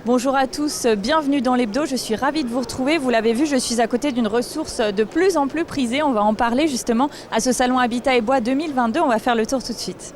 Bonjour à tous, bienvenue dans l'Hebdo, je suis ravie de vous retrouver. Vous l'avez vu, je suis à côté d'une ressource de plus en plus prisée. On va en parler justement à ce salon Habitat et Bois 2022. On va faire le tour tout de suite.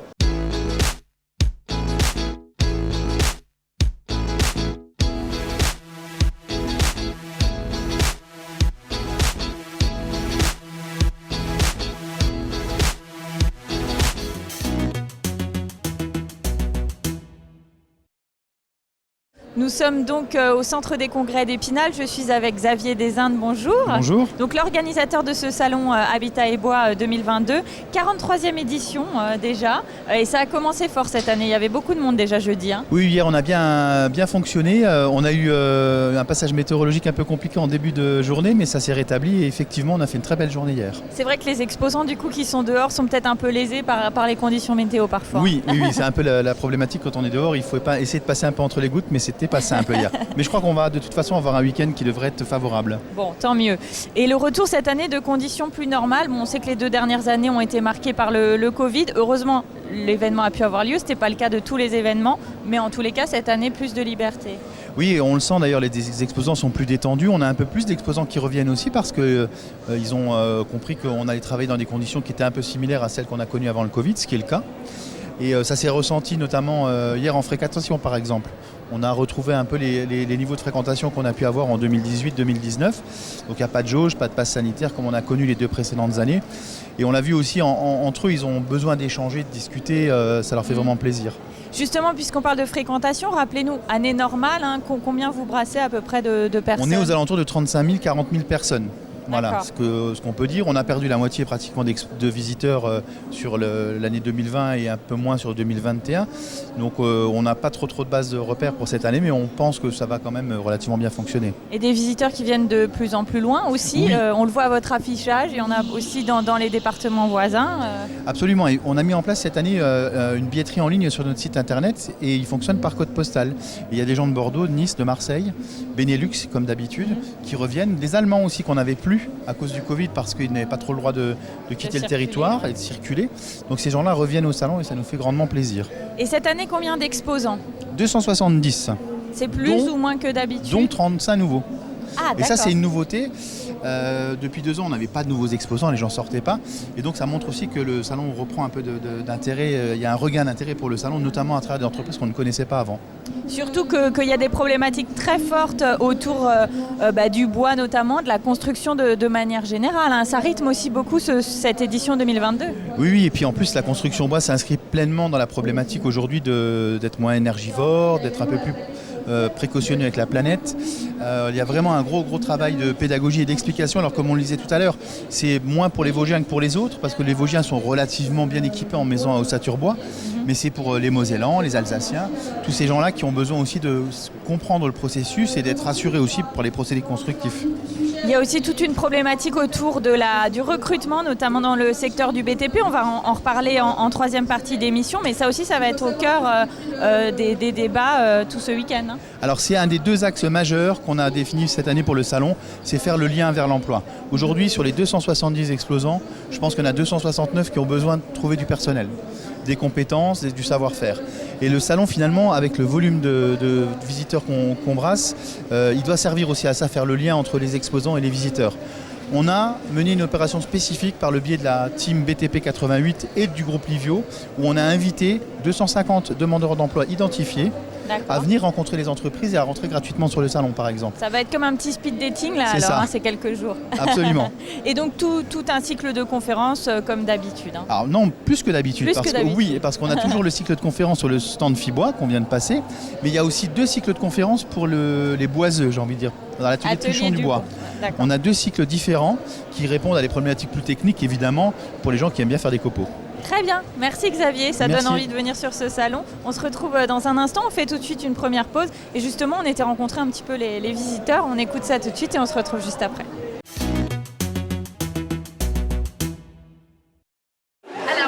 Nous sommes donc au centre des congrès d'Épinal. Je suis avec Xavier Desindes, bonjour. Bonjour. Donc l'organisateur de ce salon Habitat et Bois 2022, 43e édition déjà. Et ça a commencé fort cette année, il y avait beaucoup de monde déjà jeudi. Oui, hier on a bien fonctionné. On a eu un passage météorologique un peu compliqué en début de journée, mais ça s'est rétabli et effectivement on a fait une très belle journée hier. C'est vrai que les exposants du coup qui sont dehors sont peut-être un peu lésés par les conditions météo parfois. Oui, c'est un peu la problématique quand on est dehors. Il faut pas essayer de passer un peu entre les gouttes, mais c'était pas simple hier. Mais je crois qu'on va de toute façon avoir un week-end qui devrait être favorable. Bon, tant mieux. Et le retour cette année de conditions plus normales. Bon, on sait que les 2 dernières années ont été marquées par le Covid. Heureusement, l'événement a pu avoir lieu. Ce n'était pas le cas de tous les événements. Mais en tous les cas, cette année, plus de liberté. Oui, on le sent d'ailleurs, les exposants sont plus détendus. On a un peu plus d'exposants qui reviennent aussi parce qu'ils ont compris qu'on allait travailler dans des conditions qui étaient un peu similaires à celles qu'on a connues avant le Covid, ce qui est le cas. Et ça s'est ressenti notamment hier en fréquentation par exemple. On a retrouvé un peu les niveaux de fréquentation qu'on a pu avoir en 2018-2019. Donc il n'y a pas de jauge, pas de passe sanitaire comme on a connu les 2 précédentes années. Et on l'a vu aussi entre eux, ils ont besoin d'échanger, de discuter, ça leur fait vraiment plaisir. Justement, puisqu'on parle de fréquentation, rappelez-nous, année normale, combien vous brassez à peu près de personnes? On est aux alentours de 35 000, 40 000 personnes. Voilà ce qu'on peut dire. On a perdu la moitié pratiquement de visiteurs sur l'année 2020 et un peu moins sur 2021. Donc on n'a pas trop de bases de repères pour cette année, mais on pense que ça va quand même relativement bien fonctionner. Et des visiteurs qui viennent de plus en plus loin aussi. Oui. On le voit à votre affichage et on a aussi dans les départements voisins. Absolument. Et on a mis en place cette année une billetterie en ligne sur notre site internet et il fonctionne par code postal. Il y a des gens de Bordeaux, de Nice, de Marseille, Benelux comme d'habitude, qui reviennent. Des Allemands aussi qu'on n'avait plus à cause du Covid parce qu'ils n'avaient pas trop le droit de quitter le territoire et de circuler. Donc ces gens-là reviennent au salon et ça nous fait grandement plaisir. Et cette année, combien d'exposants? 270. C'est plus ou moins que d'habitude? Dont 35 nouveaux. Ah, et ça c'est une nouveauté. Depuis 2 ans, on n'avait pas de nouveaux exposants, les gens ne sortaient pas. Et donc ça montre aussi que le salon reprend un peu d'intérêt. Il y a un regain d'intérêt pour le salon, notamment à travers des entreprises qu'on ne connaissait pas avant. Surtout qu'il y a des problématiques très fortes autour du bois notamment, de la construction de manière générale. Ça rythme aussi beaucoup cette édition 2022. Oui, et puis en plus la construction bois s'inscrit pleinement dans la problématique aujourd'hui d'être moins énergivore, d'être un peu plus précautionneux avec la planète. Il y a vraiment un gros travail de pédagogie et d'explication. Alors comme on le disait tout à l'heure, c'est moins pour les Vosgiens que pour les autres parce que les Vosgiens sont relativement bien équipés en maison à ossature bois, mais c'est pour les Mosellans, les Alsaciens, tous ces gens-là qui ont besoin aussi de comprendre le processus et d'être rassurés aussi pour les procédés constructifs. Il y a aussi toute une problématique autour du recrutement, notamment dans le secteur du BTP. On va en reparler en 3e partie d'émission, mais ça aussi, ça va être au cœur des débats tout ce week-end. Alors c'est un des 2 axes majeurs qu'on a définis cette année pour le salon, c'est faire le lien vers l'emploi. Aujourd'hui, sur les 270 exposants, je pense qu'il y en a 269 qui ont besoin de trouver du personnel, des compétences, du savoir-faire. Et le salon, finalement, avec le volume de visiteurs qu'on brasse, il doit servir aussi à ça, faire le lien entre les exposants et les visiteurs. On a mené une opération spécifique par le biais de la team BTP 88 et du groupe Livio, où on a invité 250 demandeurs d'emploi identifiés à venir rencontrer les entreprises et à rentrer gratuitement sur le salon, par exemple. Ça va être comme un petit speed dating, là, alors, c'est quelques jours. Absolument. Et donc, tout un cycle de conférences comme d'habitude. Alors non, plus que d'habitude. Oui, parce qu'on a toujours le cycle de conférences sur le stand FIBois qu'on vient de passer, mais il y a aussi 2 cycles de conférences pour les boiseux, j'ai envie de dire, dans l'atelier Touchons du bois. On a 2 cycles différents qui répondent à des problématiques plus techniques, évidemment, pour les gens qui aiment bien faire des copeaux. Très bien, merci Xavier, ça donne envie de venir sur ce salon. On se retrouve dans un instant, on fait tout de suite une première pause et justement on était rencontrer un petit peu les visiteurs, on écoute ça tout de suite et on se retrouve juste après.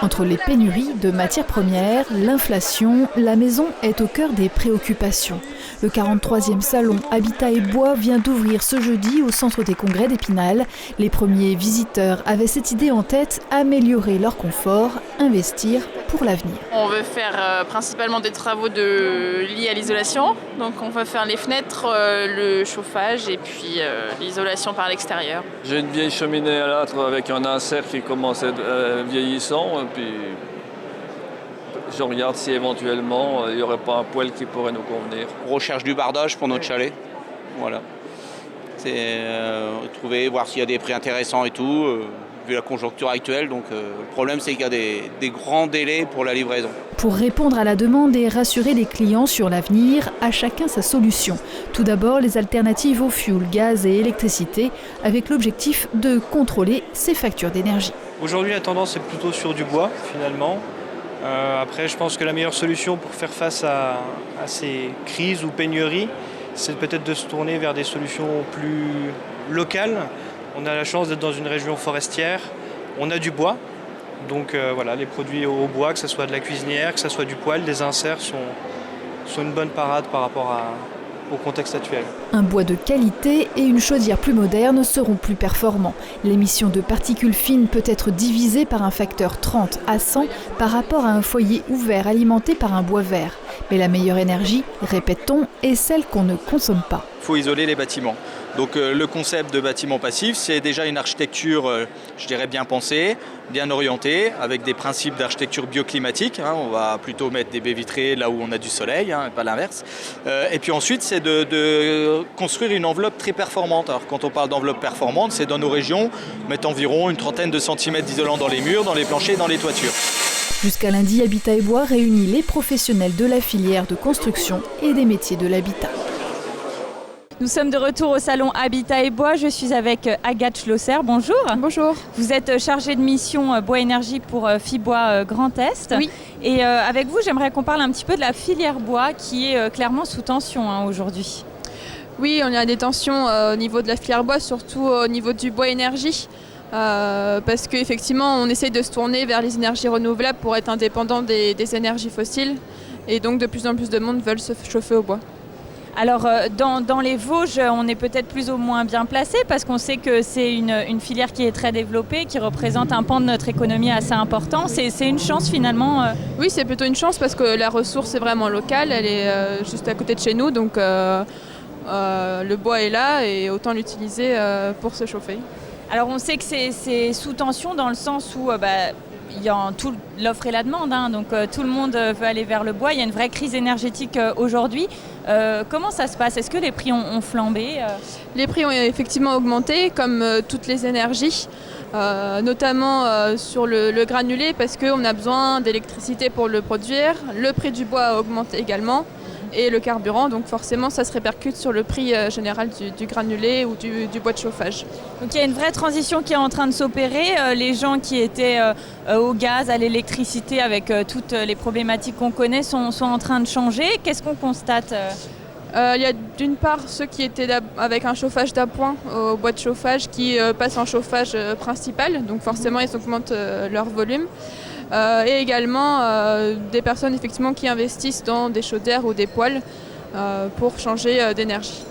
Entre les pénuries de matières premières, l'inflation, la maison est au cœur des préoccupations. Le 43e salon Habitat et Bois vient d'ouvrir ce jeudi au centre des congrès d'Épinal. Les premiers visiteurs avaient cette idée en tête, améliorer leur confort, investir pour l'avenir. On veut faire principalement des travaux liés à l'isolation. Donc on va faire les fenêtres, le chauffage et puis l'isolation par l'extérieur. J'ai une vieille cheminée à l'âtre avec un insert qui commence à être vieillissant. Et puis je regarde si éventuellement il n'y aurait pas un poêle qui pourrait nous convenir. On recherche du bardage pour notre chalet. Voilà. C'est trouver, voir s'il y a des prix intéressants et tout, vu la conjoncture actuelle. Donc le problème, c'est qu'il y a des grands délais pour la livraison. Pour répondre à la demande et rassurer les clients sur l'avenir, à chacun sa solution. Tout d'abord, les alternatives au fioul, gaz et électricité, avec l'objectif de contrôler ses factures d'énergie. Aujourd'hui, la tendance est plutôt sur du bois, finalement. Après, je pense que la meilleure solution pour faire face à ces crises ou pénuries, c'est peut-être de se tourner vers des solutions plus locales. On a la chance d'être dans une région forestière, on a du bois. Donc voilà, les produits au bois, que ce soit de la cuisinière, que ce soit du poêle, des inserts sont une bonne parade par rapport au contexte actuel. Un bois de qualité et une chaudière plus moderne seront plus performants. L'émission de particules fines peut être divisée par un facteur 30 à 100 par rapport à un foyer ouvert alimenté par un bois vert. Mais la meilleure énergie, répète-t-on, est celle qu'on ne consomme pas. Il faut isoler les bâtiments. Donc le concept de bâtiment passif, c'est déjà une architecture, je dirais, bien pensée, bien orientée, avec des principes d'architecture bioclimatique. On va plutôt mettre des baies vitrées là où on a du soleil, et pas l'inverse. Et puis ensuite, c'est de construire une enveloppe très performante. Alors quand on parle d'enveloppe performante, c'est dans nos régions, mettre environ une trentaine de centimètres d'isolant dans les murs, dans les planchers, dans les toitures. Jusqu'à lundi, Habitat et Bois réunit les professionnels de la filière de construction et des métiers de l'habitat. Nous sommes de retour au salon Habitat et Bois. Je suis avec Agathe Schlosser. Bonjour. Bonjour. Vous êtes chargée de mission Bois Énergie pour Fibois Grand Est. Oui. Et avec vous, j'aimerais qu'on parle un petit peu de la filière bois qui est clairement sous tension aujourd'hui. Oui, on a des tensions au niveau de la filière bois, surtout au niveau du bois énergie. Parce qu'effectivement, on essaye de se tourner vers les énergies renouvelables pour être indépendant des énergies fossiles. Et donc, de plus en plus de monde veulent se chauffer au bois. Alors, dans les Vosges, on est peut-être plus ou moins bien placé parce qu'on sait que c'est une filière qui est très développée, qui représente un pan de notre économie assez important. C'est une chance finalement Oui, c'est plutôt une chance parce que la ressource est vraiment locale. Elle est juste à côté de chez nous. Donc, le bois est là et autant l'utiliser pour se chauffer. Alors on sait que c'est sous tension dans le sens où il y a l'offre et la demande, donc tout le monde veut aller vers le bois. Il y a une vraie crise énergétique aujourd'hui. Comment ça se passe? Est-ce que les prix ont flambé Les prix ont effectivement augmenté, comme toutes les énergies, notamment sur le granulé, parce qu'on a besoin d'électricité pour le produire. Le prix du bois augmente également. Et le carburant, donc forcément ça se répercute sur le prix général du granulé ou du bois de chauffage. Donc il y a une vraie transition qui est en train de s'opérer. Les gens qui étaient au gaz, à l'électricité, avec toutes les problématiques qu'on connaît, sont en train de changer. Qu'est-ce qu'on constate Il y a d'une part ceux qui étaient avec un chauffage d'appoint au bois de chauffage qui passent en chauffage principal, donc forcément ils augmentent leur volume. Et également des personnes effectivement qui investissent dans des chaudières ou des poêles pour changer d'énergie.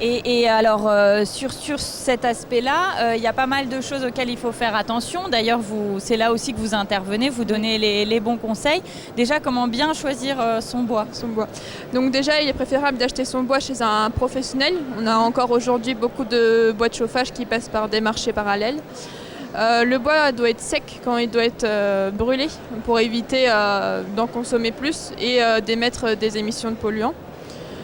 Et alors sur cet aspect-là, il y a pas mal de choses auxquelles il faut faire attention. D'ailleurs, c'est là aussi que vous intervenez, vous donnez les bons conseils. Déjà, comment bien choisir son bois? Donc déjà, il est préférable d'acheter son bois chez un professionnel. On a encore aujourd'hui beaucoup de bois de chauffage qui passent par des marchés parallèles. Le bois doit être sec quand il doit être brûlé pour éviter d'en consommer plus et d'émettre des émissions de polluants.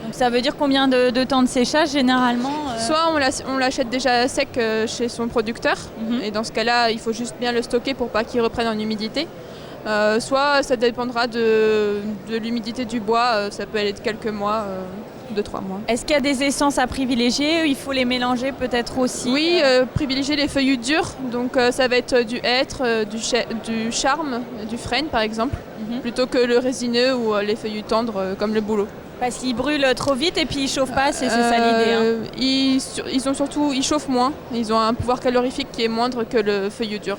Donc ça veut dire combien de temps de séchage généralement Soit on l'achète déjà sec chez son producteur, et dans ce cas-là il faut juste bien le stocker pour pas qu'il reprenne en humidité. Soit ça dépendra de l'humidité du bois, ça peut aller de quelques mois. 2-3 mois. Est-ce qu'il y a des essences à privilégier? Il faut les mélanger peut-être aussi? Oui, privilégier les feuillus durs. Donc ça va être du hêtre, du charme, du frêne par exemple, plutôt que le résineux ou les feuillus tendres comme le bouleau. Parce qu'ils brûlent trop vite et puis ils chauffent pas, c'est ça l'idée. Ils chauffent moins. Ils ont un pouvoir calorifique qui est moindre que le feuillu dur.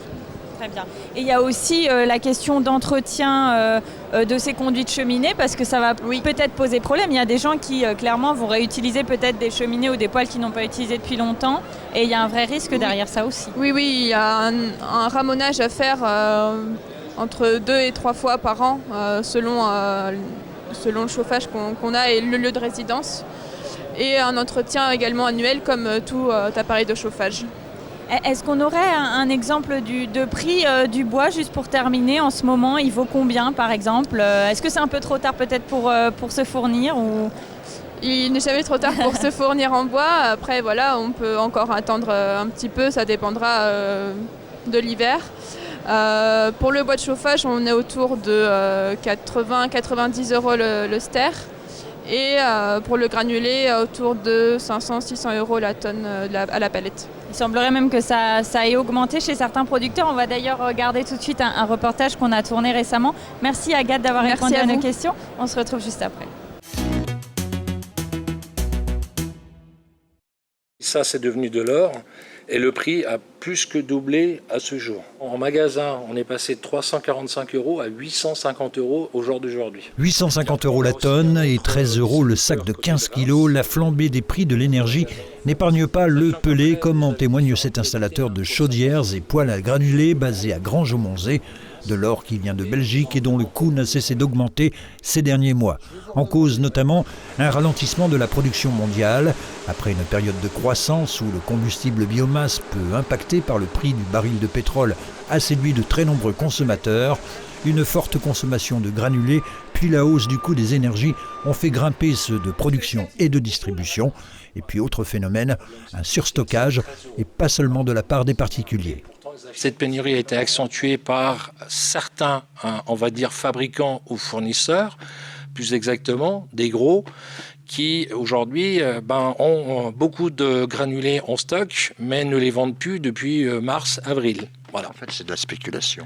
Très bien. Et il y a aussi la question d'entretien de ces conduits de cheminée parce que ça va peut-être poser problème. Il y a des gens qui clairement vont réutiliser peut-être des cheminées ou des poêles qu'ils n'ont pas utilisés depuis longtemps et il y a un vrai risque derrière ça aussi. Oui, il y a un ramonage à faire entre 2 et 3 fois par an selon le chauffage qu'on a et le lieu de résidence. Et un entretien également annuel comme tout appareil de chauffage. Est-ce qu'on aurait un exemple de prix du bois, juste pour terminer, en ce moment? Il vaut combien, par exemple? Est-ce que c'est un peu trop tard peut-être pour se fournir ou... Il n'est jamais trop tard pour se fournir en bois. Après, voilà, on peut encore attendre un petit peu, ça dépendra de l'hiver. Pour le bois de chauffage, on est autour de 80-90 € le ster. Et pour le granulé, autour de 500-600 € la tonne à la palette. Il semblerait même que ça ait augmenté chez certains producteurs. On va d'ailleurs regarder tout de suite un reportage qu'on a tourné récemment. Merci Agathe d'avoir répondu à nos questions. On se retrouve juste après. Ça, c'est devenu de l'or et le prix a plus que doublé à ce jour. En magasin, on est passé de 345 € à 850 € au jour d'aujourd'hui. 850 € la tonne et 13 € le sac de 15 kg. La flambée des prix de l'énergie n'épargne pas le pelé, comme en témoigne cet installateur de chaudières et poêles à granulés basé à Granges-au-Montzey. De l'or qui vient de Belgique et dont le coût n'a cessé d'augmenter ces derniers mois. En cause notamment un ralentissement de la production mondiale. Après une période de croissance où le combustible biomasse, peu impacté par le prix du baril de pétrole, a séduit de très nombreux consommateurs, une forte consommation de granulés, puis la hausse du coût des énergies ont fait grimper ceux de production et de distribution. Et puis autre phénomène, un surstockage, et pas seulement de la part des particuliers. Cette pénurie a été accentuée par certains, on va dire, fabricants ou fournisseurs, plus exactement, des gros, qui aujourd'hui ont beaucoup de granulés en stock, mais ne les vendent plus depuis mars-avril. Voilà. En fait, c'est de la spéculation.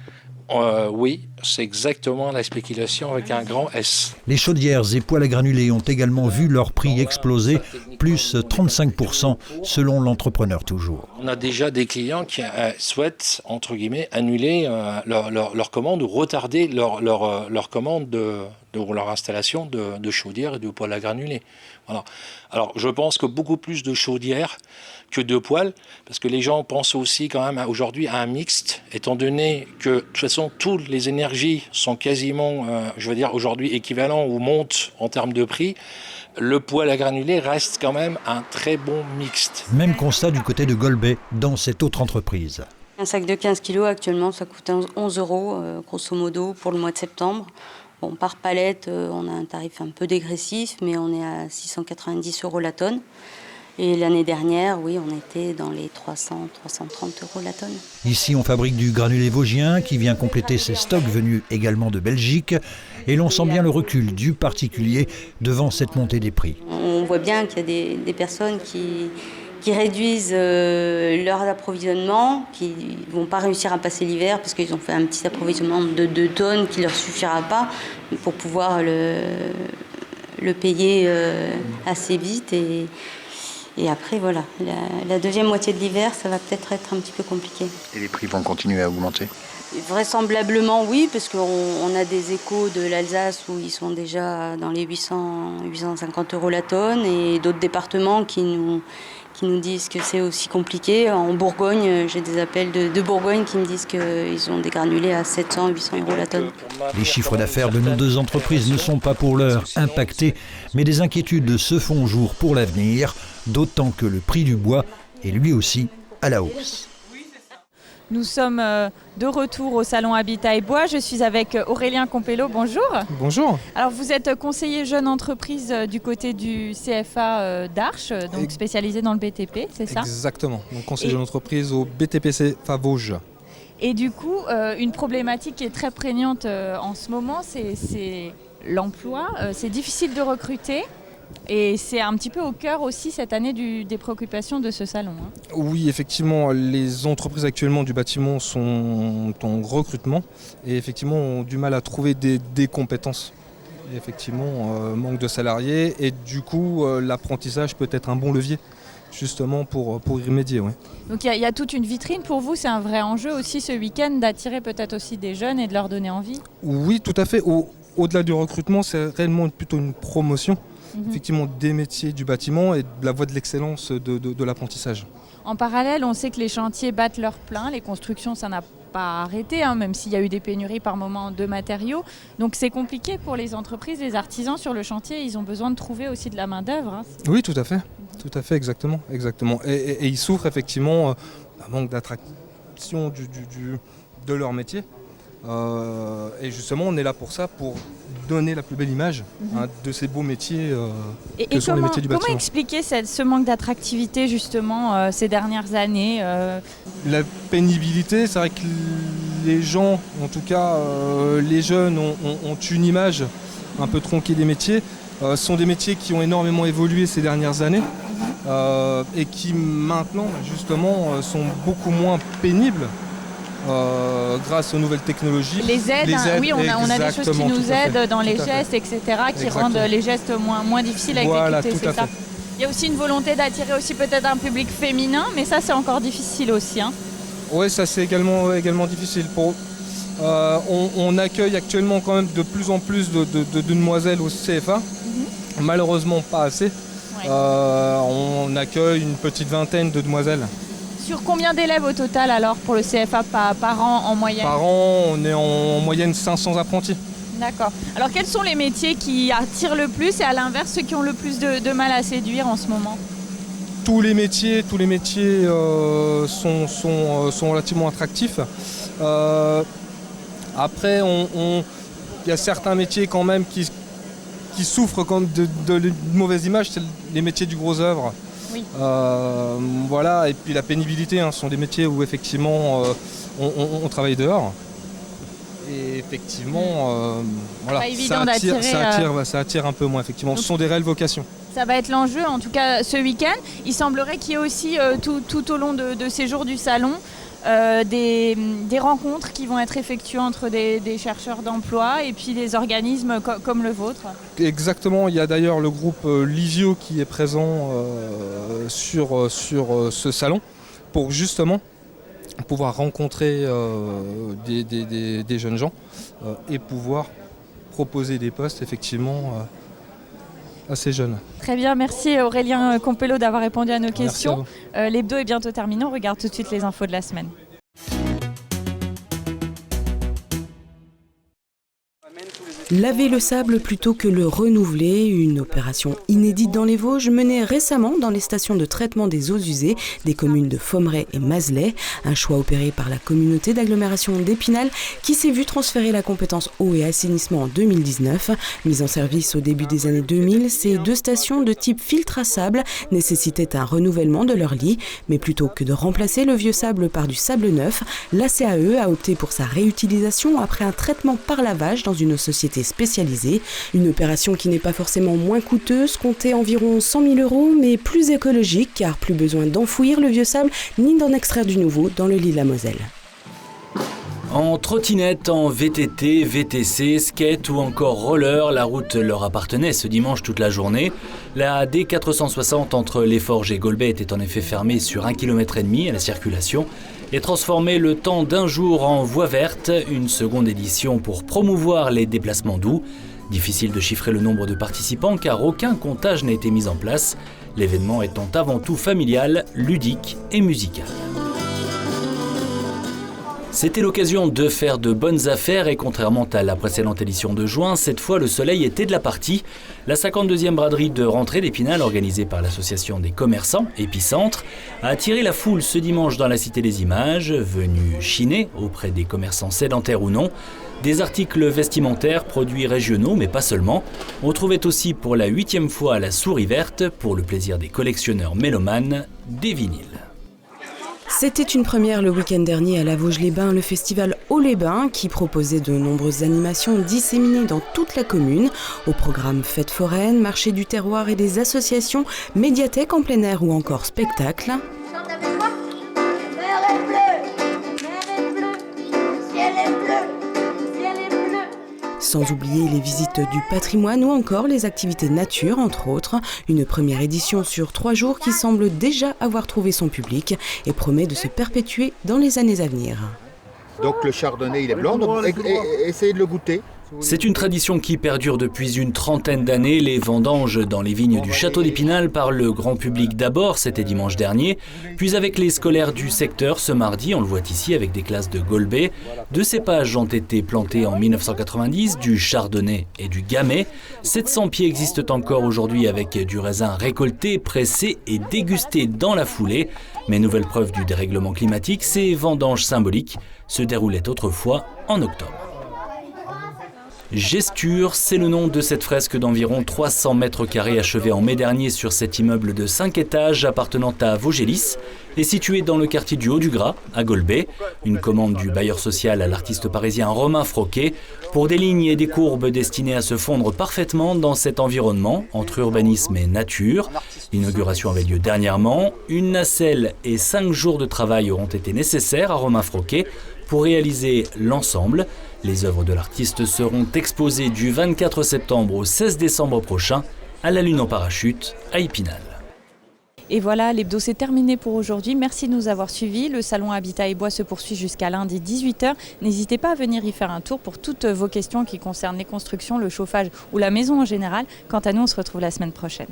Oui, c'est exactement la spéculation avec un grand S. Les chaudières et poêles à granulés ont également vu leur prix exploser, plus 35% selon l'entrepreneur toujours. On a déjà des clients qui souhaitent, entre guillemets, annuler leur commande ou retarder leur commande de leur installation de chaudières et de poêles à granulés. Voilà. Alors je pense que beaucoup plus de chaudières que de poêles, parce que les gens pensent aussi quand même aujourd'hui à un mixte, étant donné que de toute façon toutes les énergies sont quasiment, aujourd'hui équivalents ou montent en termes de prix. Le poêle à granulés reste quand même un très bon mixte. Même constat du côté de Golbet dans cette autre entreprise. Un sac de 15 kg actuellement, ça coûte 11 € grosso modo pour le mois de septembre. Bon, par palette, on a un tarif un peu dégressif, mais on est à 690 € la tonne. Et l'année dernière, oui, on était dans les 300-330 € la tonne. Ici, on fabrique du granulé vosgien qui vient compléter ses stocks venus également de Belgique. Et l'on sent bien le recul du particulier devant cette montée des prix. On voit bien qu'il y a des personnes qui réduisent leur approvisionnement, qui ne vont pas réussir à passer l'hiver parce qu'ils ont fait un petit approvisionnement de 2 tonnes qui ne leur suffira pas pour pouvoir le payer assez vite. Et après, voilà, la deuxième moitié de l'hiver, ça va peut-être être un petit peu compliqué. Et les prix vont continuer à augmenter ? Vraisemblablement, oui, parce qu'on a des échos de l'Alsace où ils sont déjà dans les 850 € la tonne et d'autres départements qui nous disent que c'est aussi compliqué. En Bourgogne, j'ai des appels de Bourgogne qui me disent qu'ils ont des granulés à 700-800 € la tonne. Les chiffres d'affaires de nos deux entreprises ne sont pas pour l'heure impactés, mais des inquiétudes se font jour pour l'avenir, d'autant que le prix du bois est lui aussi à la hausse. Nous sommes de retour au salon Habitat et Bois. Je suis avec Aurélien Compello. Bonjour. Bonjour. Alors vous êtes conseiller jeune entreprise du côté du CFA d'Arches, donc spécialisé dans le BTP, c'est ça ? Exactement. Donc conseiller jeune entreprise au BTP CFA Vosges. Et du coup, une problématique qui est très prégnante en ce moment, c'est l'emploi. C'est difficile de recruter. Et c'est un petit peu au cœur aussi cette année des préoccupations de ce salon. Oui, effectivement, les entreprises actuellement du bâtiment sont en recrutement et effectivement ont du mal à trouver des compétences. Et effectivement, manque de salariés et du coup, l'apprentissage peut être un bon levier justement pour y remédier. Ouais. Donc il y a toute une vitrine pour vous, c'est un vrai enjeu aussi ce week-end d'attirer peut-être aussi des jeunes et de leur donner envie ? Oui, tout à fait. Au-delà du recrutement, c'est réellement plutôt une promotion. Effectivement des métiers du bâtiment et de la voie de l'excellence de l'apprentissage. En parallèle, on sait que les chantiers battent leur plein, les constructions, ça n'a pas arrêté, hein, même s'il y a eu des pénuries par moment de matériaux. Donc c'est compliqué pour les entreprises, les artisans sur le chantier, ils ont besoin de trouver aussi de la main-d'œuvre. Hein. Oui, tout à fait, exactement. Et ils souffrent effectivement d'un manque d'attraction de leur métier. Et justement, on est là pour ça, pour donner la plus belle image de ces beaux métiers que sont les métiers du bâtiment. Comment expliquer ce manque d'attractivité justement ces dernières années La pénibilité, c'est vrai que les gens, en tout cas les jeunes, ont une image un peu tronquée des métiers. Ce sont des métiers qui ont énormément évolué ces dernières années et qui maintenant justement sont beaucoup moins pénibles. Grâce aux nouvelles technologies. Les aides, oui, on a des choses qui nous aident dans les gestes, etc., qui rendent les gestes moins difficiles à exécuter, c'est ça. Il y a aussi une volonté d'attirer aussi peut-être un public féminin, mais ça c'est encore difficile aussi. Hein. Oui, ça c'est également difficile. On accueille actuellement quand même de plus en plus de demoiselles au CFA, malheureusement pas assez. Ouais. On accueille une petite vingtaine de demoiselles. Sur combien d'élèves au total alors pour le CFA par an en moyenne? Par an, on est en moyenne 500 apprentis. D'accord. Alors quels sont les métiers qui attirent le plus et à l'inverse ceux qui ont le plus de mal à séduire en ce moment? Tous les métiers sont relativement attractifs. Après, il y a certains métiers quand même qui souffrent quand même de mauvaise image, c'est les métiers du gros œuvre. Oui. Voilà, et puis la pénibilité, ce sont des métiers où effectivement on travaille dehors. Et effectivement, voilà, ça attire un peu moins, effectivement. Ce sont des réelles vocations. Ça va être l'enjeu, en tout cas ce week-end. Il semblerait qu'il y ait aussi tout au long de ces jours du salon des rencontres qui vont être effectuées entre des chercheurs d'emploi et puis des organismes comme le vôtre. Exactement, il y a d'ailleurs le groupe Livio qui est présent sur ce salon pour justement pouvoir rencontrer des jeunes gens et pouvoir proposer des postes effectivement à ces jeunes. Très bien, merci Aurélien Compello d'avoir répondu à nos questions. L'hebdo est bientôt terminé, on regarde tout de suite les infos de la semaine. Laver le sable plutôt que le renouveler, une opération inédite dans les Vosges menée récemment dans les stations de traitement des eaux usées des communes de Fomeray et Mazelet. Un choix opéré par la communauté d'agglomération d'Épinal qui s'est vu transférer la compétence eau et assainissement en 2019. Mise en service au début des années 2000, ces deux stations de type filtre à sable nécessitaient un renouvellement de leur lit. Mais plutôt que de remplacer le vieux sable par du sable neuf, la CAE a opté pour sa réutilisation après un traitement par lavage dans une société spécialisée. Une opération qui n'est pas forcément moins coûteuse, comptée environ 100 000 €, mais plus écologique car plus besoin d'enfouir le vieux sable ni d'en extraire du nouveau dans le lit de la Moselle. En trottinette, en VTT, VTC, skate ou encore roller, la route leur appartenait ce dimanche toute la journée. La D460 entre Les Forges et Golbet était en effet fermée sur 1,5 km à la circulation et transformée le temps d'un jour en voie verte, une seconde édition pour promouvoir les déplacements doux. Difficile de chiffrer le nombre de participants car aucun comptage n'a été mis en place, l'événement étant avant tout familial, ludique et musical. C'était l'occasion de faire de bonnes affaires et contrairement à la précédente édition de juin, cette fois le soleil était de la partie. La 52e braderie de rentrée d'Épinal, organisée par l'association des commerçants Épicentre, a attiré la foule ce dimanche dans la Cité des Images, venue chiner auprès des commerçants sédentaires ou non. Des articles vestimentaires, produits régionaux, mais pas seulement. On trouvait aussi pour la 8e fois à la Souris Verte, pour le plaisir des collectionneurs mélomanes, des vinyles. C'était une première le week-end dernier à la Vosges-les-Bains, le festival Haut-les-Bains qui proposait de nombreuses animations disséminées dans toute la commune. Au programme fêtes foraines, marché du terroir et des associations, médiathèques en plein air ou encore spectacles. Sans oublier les visites du patrimoine ou encore les activités nature, entre autres. Une première édition sur 3 jours qui semble déjà avoir trouvé son public et promet de se perpétuer dans les années à venir. Donc le chardonnay, il est blanc, donc essayez de le goûter. C'est une tradition qui perdure depuis une trentaine d'années. Les vendanges dans les vignes du château d'Épinal par le grand public d'abord, c'était dimanche dernier, puis avec les scolaires du secteur ce mardi, on le voit ici avec des classes de Golbet. 2 cépages ont été plantés en 1990, du chardonnay et du gamay. 700 pieds existent encore aujourd'hui avec du raisin récolté, pressé et dégusté dans la foulée. Mais nouvelle preuve du dérèglement climatique, ces vendanges symboliques se déroulaient autrefois en octobre. Gesture, c'est le nom de cette fresque d'environ 300 mètres carrés achevée en mai dernier sur cet immeuble de 5 étages appartenant à Vaugelis et situé dans le quartier du Haut-du-Gras, à Golbet. Une commande du bailleur social à l'artiste parisien Romain Froquet pour des lignes et des courbes destinées à se fondre parfaitement dans cet environnement entre urbanisme et nature. L'inauguration avait lieu dernièrement. Une nacelle et 5 jours de travail auront été nécessaires à Romain Froquet pour réaliser l'ensemble. Les œuvres de l'artiste seront exposées du 24 septembre au 16 décembre prochain à la Lune en parachute à Épinal. Et voilà, l'hebdo c'est terminé pour aujourd'hui. Merci de nous avoir suivis. Le salon Habitat et Bois se poursuit jusqu'à lundi 18h. N'hésitez pas à venir y faire un tour pour toutes vos questions qui concernent les constructions, le chauffage ou la maison en général. Quant à nous, on se retrouve la semaine prochaine.